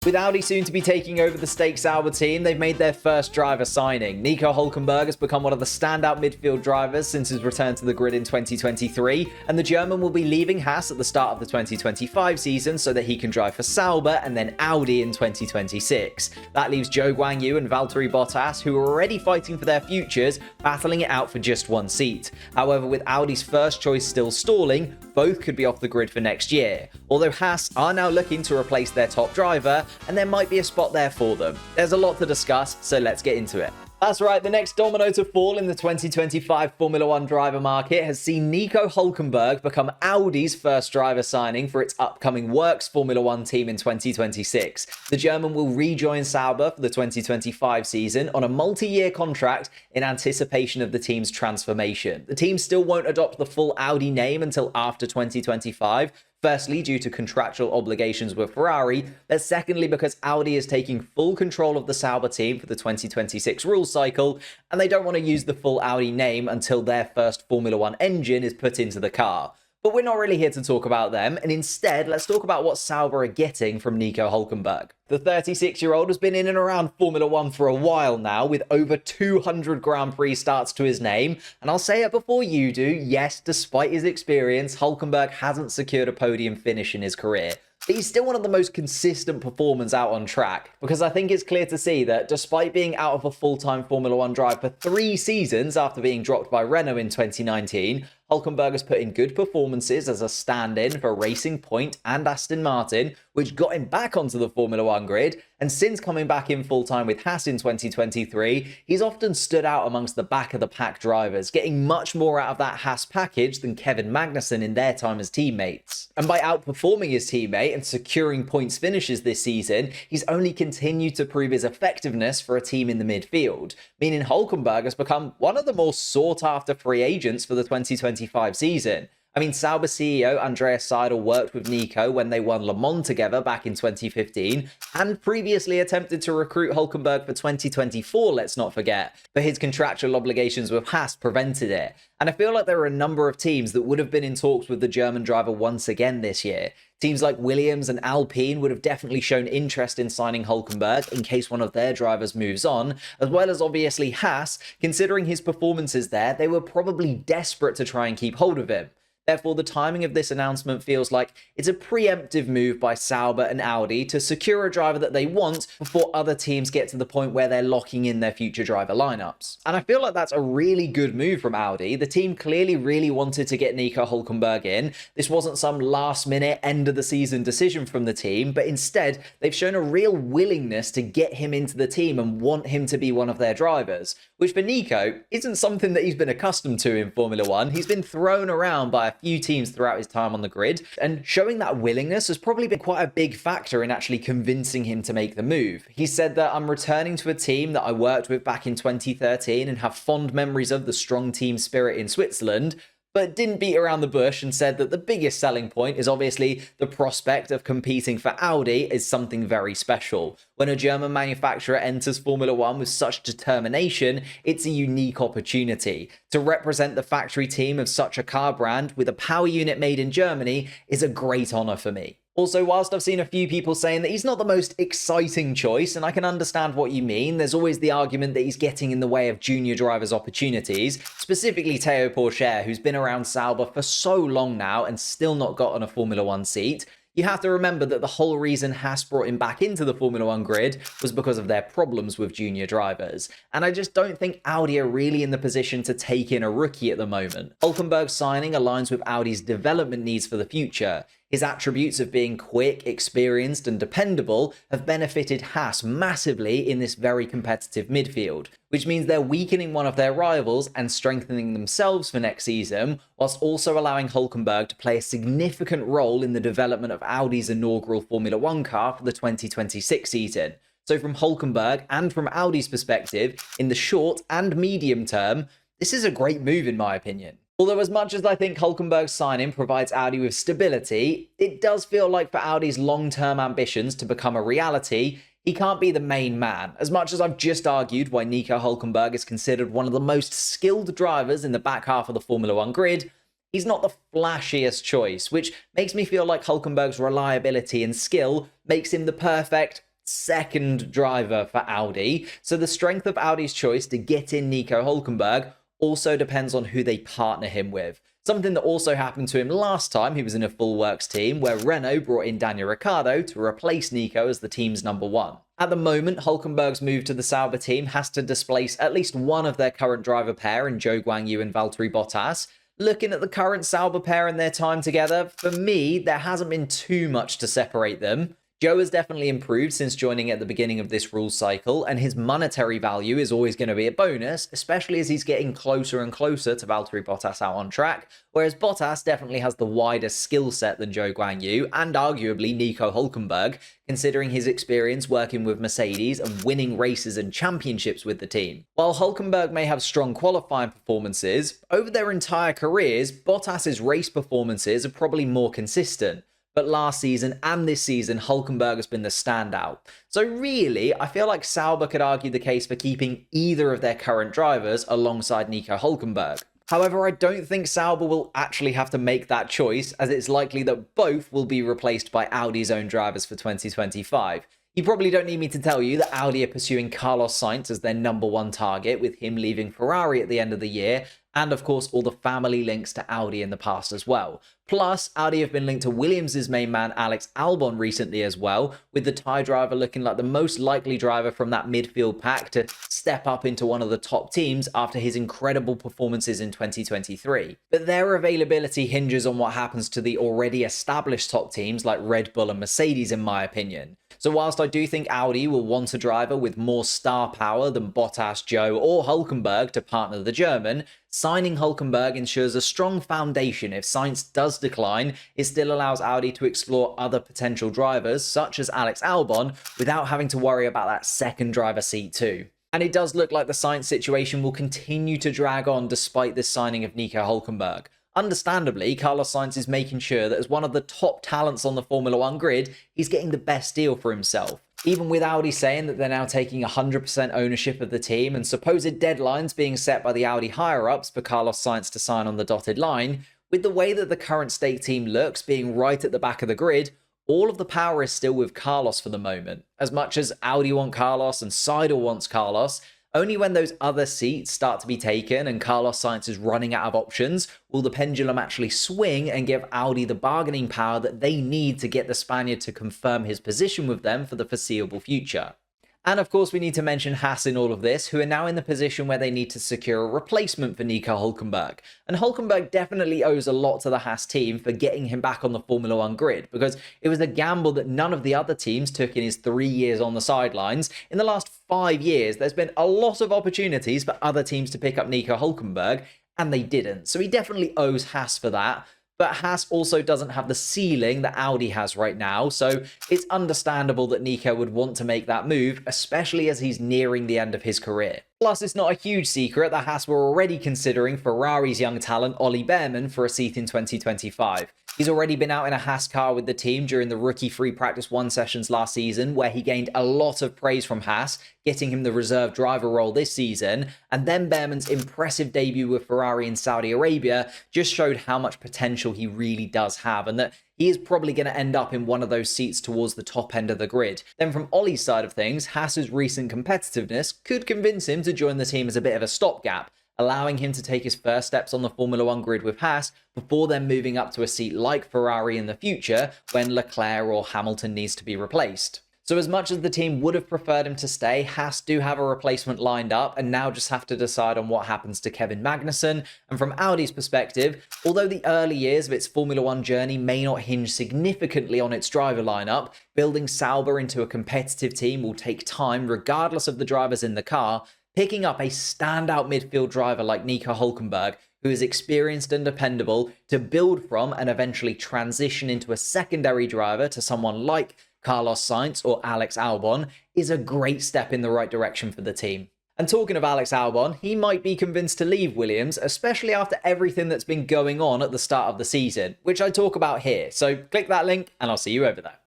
With Audi soon to be taking over the stake Sauber team, they've made their first driver signing. Nico Hülkenberg has become one of the standout midfield drivers since his return to the grid in 2023, and the German will be leaving Haas at the start of the 2025 season so that he can drive for Sauber and then Audi in 2026. That leaves Zhou Guanyu and Valtteri Bottas, who are already fighting for their futures, battling it out for just one seat. However, with Audi's first choice still stalling, both could be off the grid for next year. Although Haas are now looking to replace their top driver, and there might be a spot there for them. There's a lot to discuss, so let's get into it. That's right, the next domino to fall in the 2025 Formula 1 driver market has seen Nico Hülkenberg become Audi's first driver signing for its upcoming Works Formula 1 team in 2026. The German will rejoin Sauber for the 2025 season on a multi-year contract in anticipation of the team's transformation. The team still won't adopt the full Audi name until after 2025, firstly, due to contractual obligations with Ferrari, but secondly, because Audi is taking full control of the Sauber team for the 2026 rules cycle, and they don't want to use the full Audi name until their first Formula 1 engine is put into the car. But we're not really here to talk about them, and instead, let's talk about what Sauber are getting from Nico Hülkenberg. The 36-year-old has been in and around Formula 1 for a while now, with over 200 Grand Prix starts to his name, and I'll say it before you do, yes, despite his experience, Hülkenberg hasn't secured a podium finish in his career. But he's still one of the most consistent performers out on track, because I think it's clear to see that despite being out of a full-time Formula 1 drive for 3 seasons after being dropped by Renault in 2019, Hülkenberg has put in good performances as a stand-in for Racing Point and Aston Martin, which got him back onto the Formula 1 grid, and since coming back in full-time with Haas in 2023, he's often stood out amongst the back-of-the-pack drivers, getting much more out of that Haas package than Kevin Magnussen in their time as teammates. And by outperforming his teammate and securing points finishes this season, he's only continued to prove his effectiveness for a team in the midfield, meaning Hülkenberg has become one of the more sought-after free agents for the 2025 season. I mean, Sauber CEO Andreas Seidel worked with Nico when they won Le Mans together back in 2015, and previously attempted to recruit Hülkenberg for 2024, let's not forget, but his contractual obligations with Haas prevented it. And I feel like there are a number of teams that would have been in talks with the German driver once again this year. Teams like Williams and Alpine would have definitely shown interest in signing Hülkenberg in case one of their drivers moves on, as well as obviously Haas. Considering his performances there, they were probably desperate to try and keep hold of him. Therefore, the timing of this announcement feels like it's a preemptive move by Sauber and Audi to secure a driver that they want before other teams get to the point where they're locking in their future driver lineups. And I feel like that's a really good move from Audi. The team clearly really wanted to get Nico Hülkenberg in. This wasn't some last-minute, end-of-the-season decision from the team, but instead, they've shown a real willingness to get him into the team and want him to be one of their drivers, which for Nico isn't something that he's been accustomed to in Formula 1. He's been thrown around by a few teams throughout his time on the grid, and showing that willingness has probably been quite a big factor in actually convincing him to make the move. He said that I'm returning to a team that I worked with back in 2013 and have fond memories of the strong team spirit in Switzerland, but didn't beat around the bush and said that the biggest selling point is obviously the prospect of competing for Audi is something very special. When a German manufacturer enters Formula 1 with such determination, it's a unique opportunity. To represent the factory team of such a car brand with a power unit made in Germany is a great honour for me. Also, whilst I've seen a few people saying that he's not the most exciting choice, and I can understand what you mean, there's always the argument that he's getting in the way of junior drivers' opportunities, specifically Théo Pourchaire, who's been around Sauber for so long now and still not gotten a Formula 1 seat. You have to remember that the whole reason Haas brought him back into the Formula 1 grid was because of their problems with junior drivers. And I just don't think Audi are really in the position to take in a rookie at the moment. Hülkenberg's signing aligns with Audi's development needs for the future. His attributes of being quick, experienced, and dependable have benefited Haas massively in this very competitive midfield, which means they're weakening one of their rivals and strengthening themselves for next season, whilst also allowing Hülkenberg to play a significant role in the development of Audi's inaugural Formula 1 car for the 2026 season. So from Hülkenberg and from Audi's perspective, in the short and medium term, this is a great move in my opinion. Although as much as I think Hülkenberg's signing provides Audi with stability, it does feel like for Audi's long-term ambitions to become a reality, he can't be the main man. As much as I've just argued why Nico Hülkenberg is considered one of the most skilled drivers in the back half of the Formula 1 grid, he's not the flashiest choice, which makes me feel like Hülkenberg's reliability and skill makes him the perfect second driver for Audi. So the strength of Audi's choice to get in Nico Hülkenberg also depends on who they partner him with. Something that also happened to him last time he was in a full works team, where Renault brought in Daniel Ricciardo to replace Nico as the team's number one. At the moment, Hülkenberg's move to the Sauber team has to displace at least one of their current driver pair in Zhou Guanyu and Valtteri Bottas. Looking at the current Sauber pair and their time together, for me, there hasn't been too much to separate them. Zhou has definitely improved since joining at the beginning of this rules cycle, and his monetary value is always going to be a bonus, especially as he's getting closer and closer to Valtteri Bottas out on track, whereas Bottas definitely has the wider skill set than Zhou Guanyu, and arguably Nico Hülkenberg, considering his experience working with Mercedes and winning races and championships with the team. While Hülkenberg may have strong qualifying performances, over their entire careers, Bottas's race performances are probably more consistent. But last season and this season, Hülkenberg has been the standout. So really, I feel like Sauber could argue the case for keeping either of their current drivers alongside Nico Hülkenberg. However, I don't think Sauber will actually have to make that choice, as it's likely that both will be replaced by Audi's own drivers for 2025. You probably don't need me to tell you that Audi are pursuing Carlos Sainz as their number one target, with him leaving Ferrari at the end of the year, and of course all the family links to Audi in the past as well. Plus, Audi have been linked to Williams' main man Alex Albon recently as well, with the Thai driver looking like the most likely driver from that midfield pack to step up into one of the top teams after his incredible performances in 2023. But their availability hinges on what happens to the already established top teams like Red Bull and Mercedes, in my opinion. So whilst I do think Audi will want a driver with more star power than Bottas, Zhou or Hülkenberg to partner the German, signing Hülkenberg ensures a strong foundation. If Sainz does decline, it still allows Audi to explore other potential drivers such as Alex Albon without having to worry about that second driver seat too. And it does look like the Sainz situation will continue to drag on despite this signing of Nico Hülkenberg. Understandably, Carlos Sainz is making sure that as one of the top talents on the Formula 1 grid, he's getting the best deal for himself. Even with Audi saying that they're now taking 100% ownership of the team and supposed deadlines being set by the Audi higher-ups for Carlos Sainz to sign on the dotted line, with the way that the current state team looks being right at the back of the grid, all of the power is still with Carlos for the moment. As much as Audi want Carlos and Seidel wants Carlos, only when those other seats start to be taken and Carlos Sainz is running out of options will the pendulum actually swing and give Audi the bargaining power that they need to get the Spaniard to confirm his position with them for the foreseeable future. And of course, we need to mention Haas in all of this, who are now in the position where they need to secure a replacement for Nico Hülkenberg. And Hülkenberg definitely owes a lot to the Haas team for getting him back on the Formula 1 grid, because it was a gamble that none of the other teams took in his 3 years on the sidelines. In the last 5 years, there's been a lot of opportunities for other teams to pick up Nico Hülkenberg, and they didn't. So he definitely owes Haas for that. But Haas also doesn't have the ceiling that Audi has right now, so it's understandable that Nico would want to make that move, especially as he's nearing the end of his career. Plus, it's not a huge secret that Haas were already considering Ferrari's young talent Ollie Behrman for a seat in 2025. He's already been out in a Haas car with the team during the rookie free practice 1 sessions last season, where he gained a lot of praise from Haas, getting him the reserve driver role this season, and then Behrman's impressive debut with Ferrari in Saudi Arabia just showed how much potential he really does have, and that he is probably going to end up in one of those seats towards the top end of the grid. Then from Ollie's side of things, Haas's recent competitiveness could convince him to join the team as a bit of a stopgap, allowing him to take his first steps on the Formula 1 grid with Haas before then moving up to a seat like Ferrari in the future when Leclerc or Hamilton needs to be replaced. So as much as the team would have preferred him to stay, Haas do have a replacement lined up and now just have to decide on what happens to Kevin Magnussen. And from Audi's perspective, although the early years of its Formula 1 journey may not hinge significantly on its driver lineup, building Sauber into a competitive team will take time regardless of the drivers in the car. Picking up a standout midfield driver like Nico Hülkenberg, who is experienced and dependable, to build from and eventually transition into a secondary driver to someone like Carlos Sainz or Alex Albon, is a great step in the right direction for the team. And talking of Alex Albon, he might be convinced to leave Williams, especially after everything that's been going on at the start of the season, which I talk about here. So click that link and I'll see you over there.